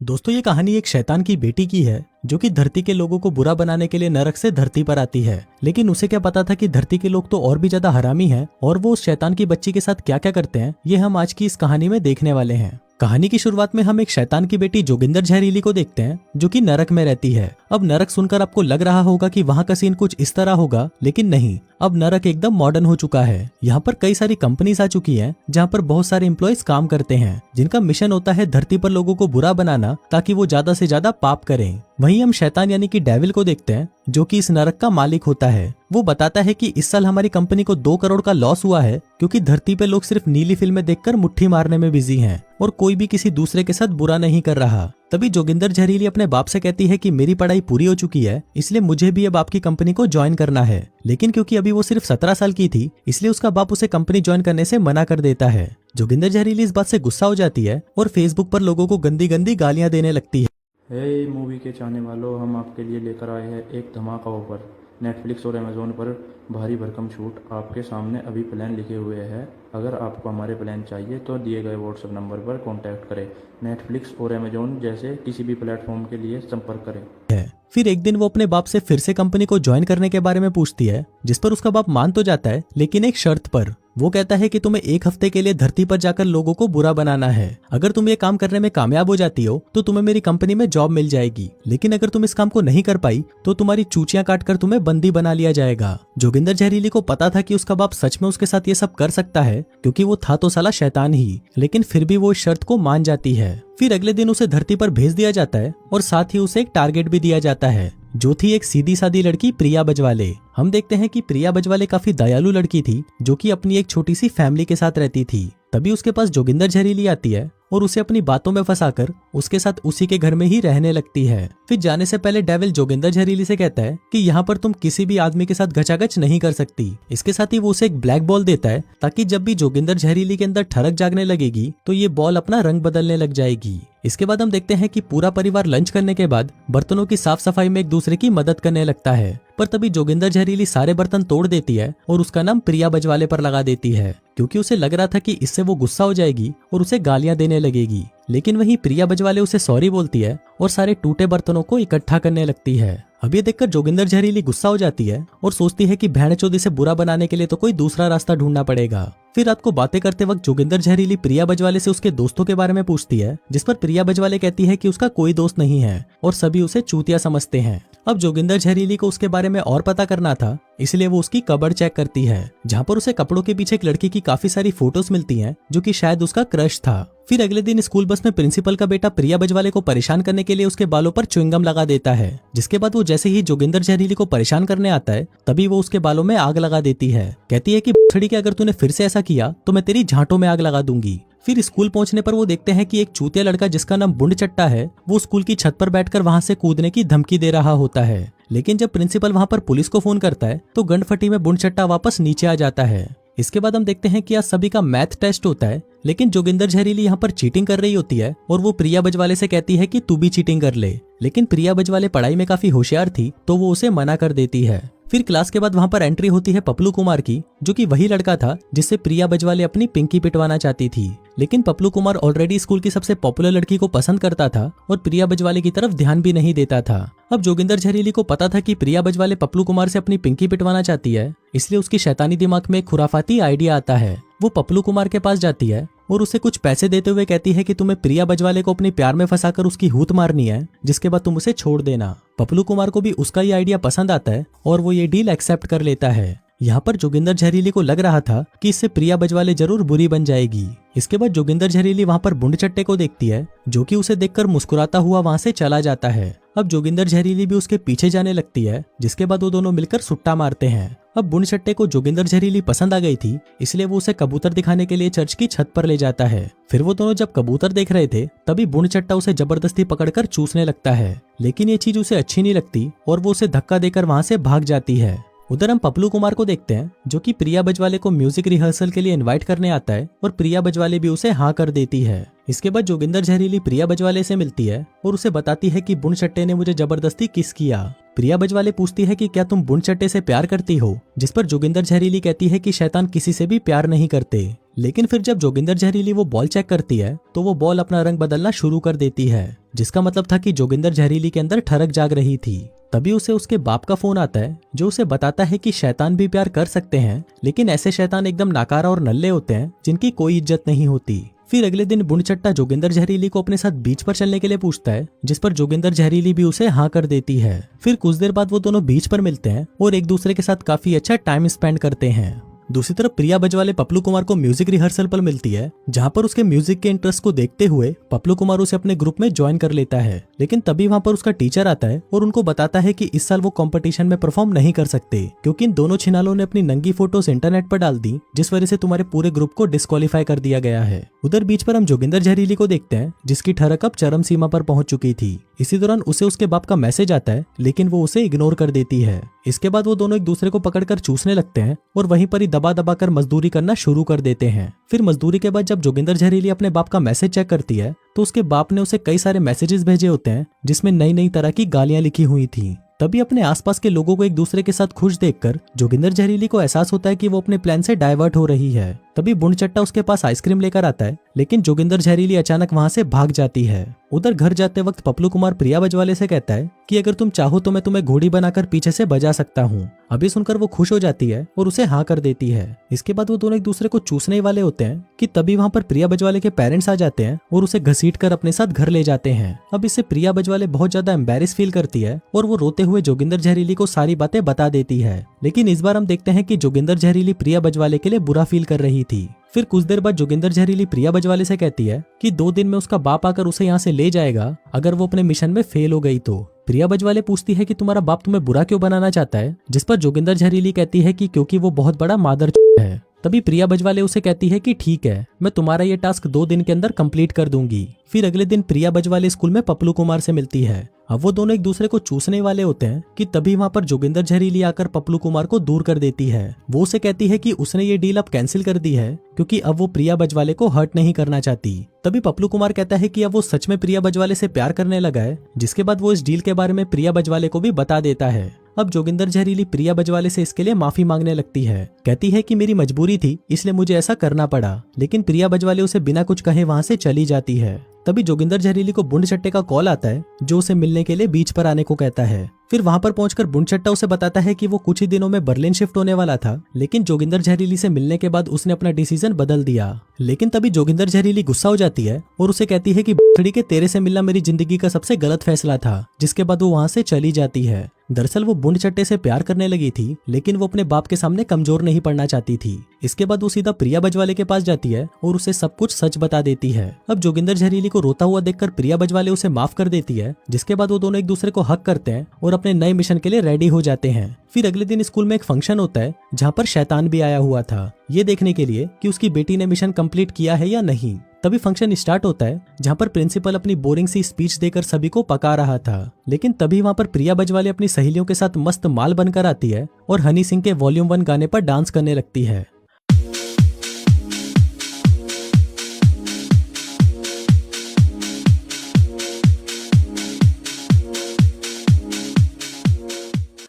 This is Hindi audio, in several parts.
दोस्तों ये कहानी एक शैतान की बेटी की है जो कि धरती के लोगों को बुरा बनाने के लिए नरक से धरती पर आती है। लेकिन उसे क्या पता था कि धरती के लोग तो और भी ज्यादा हरामी हैं और वो उस शैतान की बच्ची के साथ क्या क्या करते हैं, ये हम आज की इस कहानी में देखने वाले हैं। कहानी की शुरुआत में हम एक शैतान की बेटी जोगिंदर जहरीली को देखते हैं जो कि नरक में रहती है। अब नरक सुनकर आपको लग रहा होगा कि वहाँ का सीन कुछ इस तरह होगा, लेकिन नहीं। अब नरक एकदम मॉडर्न हो चुका है। यहाँ पर कई सारी कंपनीज आ चुकी हैं जहाँ पर बहुत सारे एम्प्लॉयज काम करते हैं जिनका मिशन होता है धरती पर लोगों को बुरा बनाना ताकि वो ज्यादा से ज्यादा पाप करें। वहीं हम शैतान यानी कि डेविल को देखते हैं जो कि इस नरक का मालिक होता है। वो बताता है कि इस साल हमारी कंपनी को 2 करोड़ का लॉस हुआ है क्योंकि धरती पे लोग सिर्फ नीली फिल्में देखकर मुट्ठी मारने में बिजी हैं और कोई भी किसी दूसरे के साथ बुरा नहीं कर रहा। तभी जोगिंदर जहरीली अपने बाप से कहती है कि मेरी पढ़ाई पूरी हो चुकी है, इसलिए मुझे भी अब आपकी कंपनी को ज्वाइन करना है। लेकिन क्योंकि अभी वो सिर्फ 17 साल की थी, इसलिए उसका बाप उसे कंपनी ज्वाइन करने से मना कर देता है। जोगिंदर जहरीली इस बात से गुस्सा हो जाती है और फेसबुक पर लोगों को गंदी गंदी गालियां देने लगती है। हे मूवी के चाहने वालों, हम आपके लिए लेकर आए हैं एक धमाका ऑफर। नेटफ्लिक्स और अमेजोन पर भारी भरकम छूट आपके सामने अभी प्लान लिखे हुए हैं। अगर आपको हमारे प्लान चाहिए तो दिए गए व्हाट्सएप नंबर पर कांटेक्ट करें। नेटफ्लिक्स और अमेजोन जैसे किसी भी प्लेटफॉर्म के लिए संपर्क करें। फिर एक दिन वो अपने बाप से फिर से कंपनी को ज्वाइन करने के बारे में पूछती है, जिस पर उसका बाप मान तो जाता है, लेकिन एक शर्त पर। वो कहता है कि तुम्हें 1 हफ्ते के लिए धरती पर जाकर लोगों को बुरा बनाना है। अगर तुम ये काम करने में कामयाब हो जाती हो तो तुम्हें मेरी कंपनी में जॉब मिल जाएगी, लेकिन अगर तुम इस काम को नहीं कर पाई तो तुम्हारी चूचियां काटकर तुम्हें बंदी बना लिया जाएगा। जोगिंदर जहरीली को पता था कि उसका बाप सच में उसके साथ ये सब कर सकता है क्योंकि वो था तो साला शैतान ही, लेकिन फिर भी वो इस शर्त को मान जाती है। फिर अगले दिन उसे धरती पर भेज दिया जाता है और साथ ही उसे एक टारगेट भी दिया जाता है जो थी एक सीधी सादी लड़की प्रिया बजवाले। हम देखते हैं कि प्रिया बजवाले काफी दयालु लड़की थी जो कि अपनी एक छोटी सी फैमिली के साथ रहती थी। तभी उसके पास जोगिंदर जहरीली आती है और उसे अपनी बातों में फंसाकर उसके साथ उसी के घर में ही रहने लगती है। फिर जाने से पहले डेविल जोगिंदर जहरीली से कहता है कि यहाँ पर तुम किसी भी आदमी के साथ घचाघच नहीं कर सकती। इसके साथ ही वो उसे एक ब्लैक बॉल देता है ताकि जब भी जोगिंदर जहरीली के अंदर ठरक जागने लगेगी तो ये बॉल अपना रंग बदलने लग जाएगी। इसके बाद हम देखते हैं कि पूरा परिवार लंच करने के बाद बर्तनों की साफ सफाई में एक दूसरे की मदद करने लगता है। पर तभी जोगिंदर जहरीली सारे बर्तन तोड़ देती है और उसका नाम प्रिया बजवाले पर लगा देती है क्योंकि उसे लग रहा था कि इससे वो गुस्सा हो जाएगी और उसे गालियां देने लगेगी। लेकिन वहीं प्रिया बजवाले उसे सॉरी बोलती है और सारे टूटे बर्तनों को इकट्ठा करने लगती है। अब ये देखकर जोगिंदर जहरीली गुस्सा हो जाती है और सोचती है कि भैंचोद से बुरा बनाने के लिए तो कोई दूसरा रास्ता ढूंढना पड़ेगा। फिर रात को बातें करते वक्त जोगिंदर जहरीली प्रिया बजवाले से उसके दोस्तों के बारे में पूछती है, जिस पर प्रिया बजवाले कहती है कि उसका कोई दोस्त नहीं है और सभी उसे चूतिया समझते हैं। अब जोगिंदर जहरीली को उसके बारे में और पता करना था, इसलिए वो उसकी कबर्ड चेक करती है जहाँ पर उसे कपड़ों के पीछे एक लड़की की काफी सारी फोटोज मिलती हैं जो कि शायद उसका क्रश था। फिर अगले दिन स्कूल बस में प्रिंसिपल का बेटा प्रिया बजवाले को परेशान करने के लिए उसके बालों पर च्युइंगम लगा देता है, जिसके बाद वो जैसे ही जोगिंदर जहरीली को परेशान करने आता है तभी वो उसके बालों में आग लगा देती है। कहती है कि छड़ी के अगर तूने फिर से ऐसा किया तो मैं तेरी झांटों में आग लगा दूंगी। फिर स्कूल पहुंचने पर वो देखते हैं कि एक चूतिया लड़का जिसका नाम बुंड चट्टा है वो स्कूल की छत पर बैठकर वहां से कूदने की धमकी दे रहा होता है। लेकिन जब प्रिंसिपल वहां पर पुलिस को फोन करता है तो गंडफटी में बुंड चट्टा वापस नीचे आ जाता है। इसके बाद हम देखते हैं कि आज सभी का मैथ टेस्ट होता है, लेकिन जोगिंदर जहरीली यहाँ पर चीटिंग कर रही होती है और वो प्रिया बजवाले से कहती है कि तू भी चीटिंग कर ले। लेकिन प्रिया बजवाले पढ़ाई में काफी होशियार थी तो वो उसे मना कर देती है। फिर क्लास के बाद वहां पर एंट्री होती है पपलू कुमार की, जो कि वही लड़का था जिससे प्रिया बजवाले अपनी पिंकी पिटवाना चाहती थी। लेकिन पपलू कुमार ऑलरेडी स्कूल की सबसे पॉपुलर लड़की को पसंद करता था और प्रिया बजवाले की तरफ ध्यान भी नहीं देता था। अब जोगिंदर जहरीली को पता था कि प्रिया बजवाले पपलू कुमार से अपनी पिंकी पिटवाना चाहती है, इसलिए उसकी शैतानी दिमाग में एक खुराफाती आइडिया आता है। वो पपलू कुमार के पास जाती है और उसे कुछ पैसे देते हुए कहती है कि तुम्हें प्रिया बजवाले को अपने प्यार में फंसाकर उसकी हूत मारनी है, जिसके बाद तुम उसे छोड़ देना। पपलू कुमार को भी उसका ये आइडिया पसंद आता है और वो ये डील एक्सेप्ट कर लेता है। यहाँ पर जोगिंदर जहरीली को लग रहा था कि इससे प्रिया बजवाले जरूर बुरी बन जाएगी। इसके बाद जोगिंदर जहरीली वहाँ पर बुंड चट्टे को देखती है जो कि उसे देखकर मुस्कुराता हुआ वहाँ से चला जाता है। अब जोगिंदर जहरीली भी उसके पीछे जाने लगती है, जिसके बाद वो दोनों मिलकर सुट्टा मारते हैं। अब बुंड चट्टे को जोगिंदर जहरीली पसंद आ गई थी, इसलिए वो उसे कबूतर दिखाने के लिए चर्च की छत पर ले जाता है। फिर वो दोनों जब कबूतर देख रहे थे तभी बुंड चट्टा उसे जबरदस्ती पकड़कर चूसने लगता है, लेकिन ये चीज उसे अच्छी नहीं लगती और वो उसे धक्का देकर वहाँ से भाग जाती है। उधर हम पपलू कुमार को देखते हैं जो कि प्रिया बजवाले को म्यूजिक रिहर्सल के लिए इनवाइट करने आता है और प्रिया बजवाले भी उसे हाँ कर देती है। इसके बाद जोगिंदर जहरीली प्रिया बजवाले से मिलती है और उसे बताती है कि बुन चट्टे ने मुझे जबरदस्ती किस किया। प्रिया बजवाले पूछती है कि क्या तुम बुन चट्टे से प्यार करती हो, जिस पर जोगिंदर जहरीली कहती है कि शैतान किसी से भी प्यार नहीं करते। लेकिन फिर जब जोगिंदर जहरीली वो बॉल चेक करती है तो वो बॉल अपना रंग बदलना शुरू कर देती है, जिसका मतलब था कि जोगिंदर जहरीली के अंदर ठरक जाग रही थी। तभी उसे उसके बाप का फोन आता है जो उसे बताता है कि शैतान भी प्यार कर सकते हैं, लेकिन ऐसे शैतान एकदम नाकारा और नल्ले होते हैं जिनकी कोई इज्जत नहीं होती। फिर अगले दिन बुनचट्टा जोगिंदर जहरीली को अपने साथ बीच पर चलने के लिए पूछता है, जिस पर जोगिंदर जहरीली भी उसे हाँ कर देती है। फिर कुछ देर बाद वो दोनों बीच पर मिलते हैं और एक दूसरे के साथ काफी अच्छा टाइम स्पेंड करते हैं। दूसरी तरफ प्रिया बजवाले पपलू कुमार को म्यूजिक रिहर्सल पर मिलती है, जहां पर उसके म्यूजिक के इंटरेस्ट को देखते हुए पपलू कुमार उसे अपने ग्रुप में ज्वाइन कर लेता है। लेकिन तभी वहां पर उसका टीचर आता है और उनको बताता है कि इस साल वो कंपटीशन में परफॉर्म नहीं कर सकते, क्योंकि इन दोनों छिनालों ने अपनी नंगी फोटोज इंटरनेट पर डाल दी, जिस वजह से तुम्हारे पूरे ग्रुप को डिस्क्वालीफाई कर दिया गया है। उधर बीच पर हम जोगिंदर जहरीली को देखते हैं, जिसकी ठरक अब चरम सीमा पर पहुंच चुकी थी। इसी दौरान उसे उसके बाप का मैसेज आता है, लेकिन वो उसे इग्नोर कर देती है। इसके बाद वो दोनों एक दूसरे को पकड़कर चूसने लगते हैं और वहीं पर ही दबा दबा कर मजदूरी करना शुरू कर देते हैं। फिर मजदूरी के बाद जब जोगिंदर जहरीली अपने बाप का मैसेज चेक करती है तो उसके बाप ने उसे कई सारे मैसेजेस भेजे होते हैं, जिसमें नई नई तरह की गालियां लिखी हुई थी। तभी अपने आसपास के लोगों को एक दूसरे के साथ खुश देखकर जोगिंदर जहरीली को एहसास होता है कि वो अपने प्लान से डाइवर्ट हो रही है। तभी बुनचट्टा उसके पास आइसक्रीम लेकर आता है, लेकिन जोगिंदर जहरीली अचानक वहां से भाग जाती है। उधर घर जाते वक्त पपलू कुमार प्रिया बजवाले से कहता है कि अगर तुम चाहो तो मैं तुम्हें घोड़ी बनाकर पीछे से बजा सकता हूँ। अभी सुनकर वो खुश हो जाती है और उसे हाँ कर देती है। इसके बाद वो दोनों एक दूसरे को चूसने वाले होते हैं कि तभी वहाँ पर प्रिया बजवाले के पेरेंट्स आ जाते हैं और उसे घसीट कर अपने साथ घर ले जाते हैं। अब इससे प्रिया बजवाले बहुत ज्यादा एम्बेरेस फील करती है और वो रोते हुए जोगिंदर जहरीली को सारी बातें बता देती है। लेकिन इस बार हम देखते हैं कि जोगिंदर जहरीली प्रिया बजवाले के लिए बुरा फील कर रही थी। फिर कुछ देर बाद जोगिंदर जहरीली प्रिया बजवाले से कहती है कि 2 दिन में उसका बाप आकर उसे यहाँ से ले जाएगा अगर वो अपने मिशन में फेल हो गई तो। प्रिया बजवाले पूछती है कि तुम्हारा बाप तुम्हें बुरा क्यों बनाना चाहता है, जिस पर जोगिंदर जहरीली कहती है कि क्योंकि वो बहुत बड़ा मादर है। तभी प्रिया बजवाले उसे कहती है कि ठीक है, मैं तुम्हारा ये टास्क 2 दिन के अंदर कंप्लीट कर दूंगी। फिर अगले दिन प्रिया बजवाले स्कूल में पपलू कुमार से मिलती है। अब वो दोनों एक दूसरे को चूसने वाले होते हैं कि तभी वहाँ पर जोगिंदर जहरीली आकर पपलू कुमार को दूर कर देती है। वो उसे कहती है कि उसने ये डील अब कैंसिल कर दी है, क्योंकि अब वो प्रिया बजवाले को हर्ट नहीं करना चाहती। तभी पपलू कुमार कहता है कि अब वो सच में प्रिया बजवाले से प्यार करने लगा है, जिसके बाद वो इस डील के बारे में प्रिया बजवाले को भी बता देता है। अब जोगिंदर जहरीली प्रिया बजवाले से इसके लिए माफी मांगने लगती है। कहती है कि मेरी मजबूरी थी, इसलिए मुझे ऐसा करना पड़ा। लेकिन प्रिया बजवाले उसे बिना कुछ कहे वहां से चली जाती है। तभी जोगिंदर जहरीली को बुंडचट्टे का कॉल आता है, जो उसे मिलने के लिए बीच पर आने को कहता है। फिर वहां पर पहुंचकर बुंडचट्टा उसे बताता है कि वो कुछ ही दिनों में बर्लिन शिफ्ट होने वाला था, लेकिन जोगिंदर जहरीली से मिलने के बाद उसने अपना डिसीजन बदल दिया। लेकिन तभी जोगिंदर जहरीली गुस्सा हो जाती है और उसे कहती है कि बछड़ी के तेरे से मिलना मेरी जिंदगी का सबसे गलत फैसला था, जिसके बाद वो वहां से चली जाती है। दरअसल वो बुंडचट्टे से प्यार करने लगी थी, लेकिन वो अपने बाप के सामने कमजोर नहीं पड़ना चाहती थी। इसके बाद वो सीधा प्रिया बजवाले के पास जाती है और उसे सब कुछ सच बता देती है। अब जोगिंदर जहरीली को रोता हुआ देखकर प्रिया बजवाले उसे माफ कर देती है, जिसके बाद वो दोनों एक दूसरे को हक करते हैं और अपने नए मिशन के लिए रेडी हो जाते हैं। फिर अगले दिन स्कूल में एक फंक्शन होता है, जहाँ पर शैतान भी आया हुआ था, ये देखने के लिए कि उसकी बेटी ने मिशन कंप्लीट किया है या नहीं। तभी फंक्शन स्टार्ट होता है, जहाँ पर प्रिंसिपल अपनी बोरिंग सी स्पीच देकर सभी को पका रहा था। लेकिन तभी वहाँ पर प्रिया बजवाले अपनी सहेलियों के साथ मस्त माल बनकर आती है और हनी सिंह के वॉल्यूम 1 गाने पर डांस करने लगती है।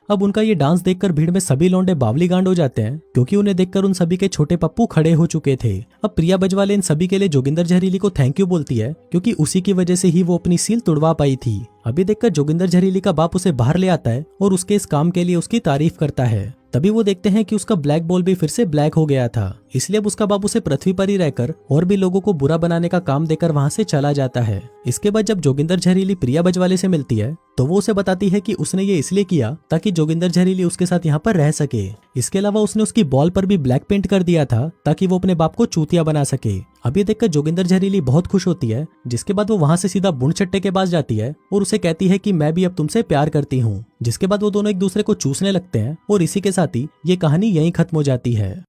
अब उनका ये डांस देखकर भीड़ में सभी लौंडे बावली गांड हो जाते हैं, क्योंकि उन्हें देखकर उन सभी के छोटे पप्पू खड़े हो चुके थे। अब प्रिया बजवाले इन सभी के लिए जोगिंदर जहरीली को थैंक यू बोलती है, क्योंकि उसी की वजह से ही वो अपनी सील तुड़वा पाई थी। अभी देखकर जोगिंदर जहरीली का बाप उसे बाहर ले आता है और उसके इस काम के लिए उसकी तारीफ करता है। तभी वो देखते हैं कि उसका ब्लैक बॉल भी फिर से ब्लैक हो गया था, इसलिए अब उसका बाप उसे पृथ्वी पर ही रहकर और भी लोगों को बुरा बनाने का काम देकर वहां से चला जाता है। इसके बाद जब जोगिंदर जहरीली प्रिया बजवाले से मिलती है तो वो उसे बताती है कि उसने ये इसलिए किया ताकि जोगिंदर जहरीली उसके साथ यहाँ पर रह सके। इसके अलावा उसने उसकी बॉल पर भी ब्लैक पेंट कर दिया था ताकि वो अपने बाप को चूतिया बना सके। अब ये देखकर जोगिंदर जहरीली बहुत खुश होती है, जिसके बाद वो वहां से सीधा बुंडचट्टे के पास जाती है और उसे कहती है कि मैं भी अब तुमसे प्यार करती हूँ। जिसके बाद वो दोनों एक दूसरे को चूसने लगते हैं और इसी के साथ ही ये कहानी यहीं खत्म हो जाती है।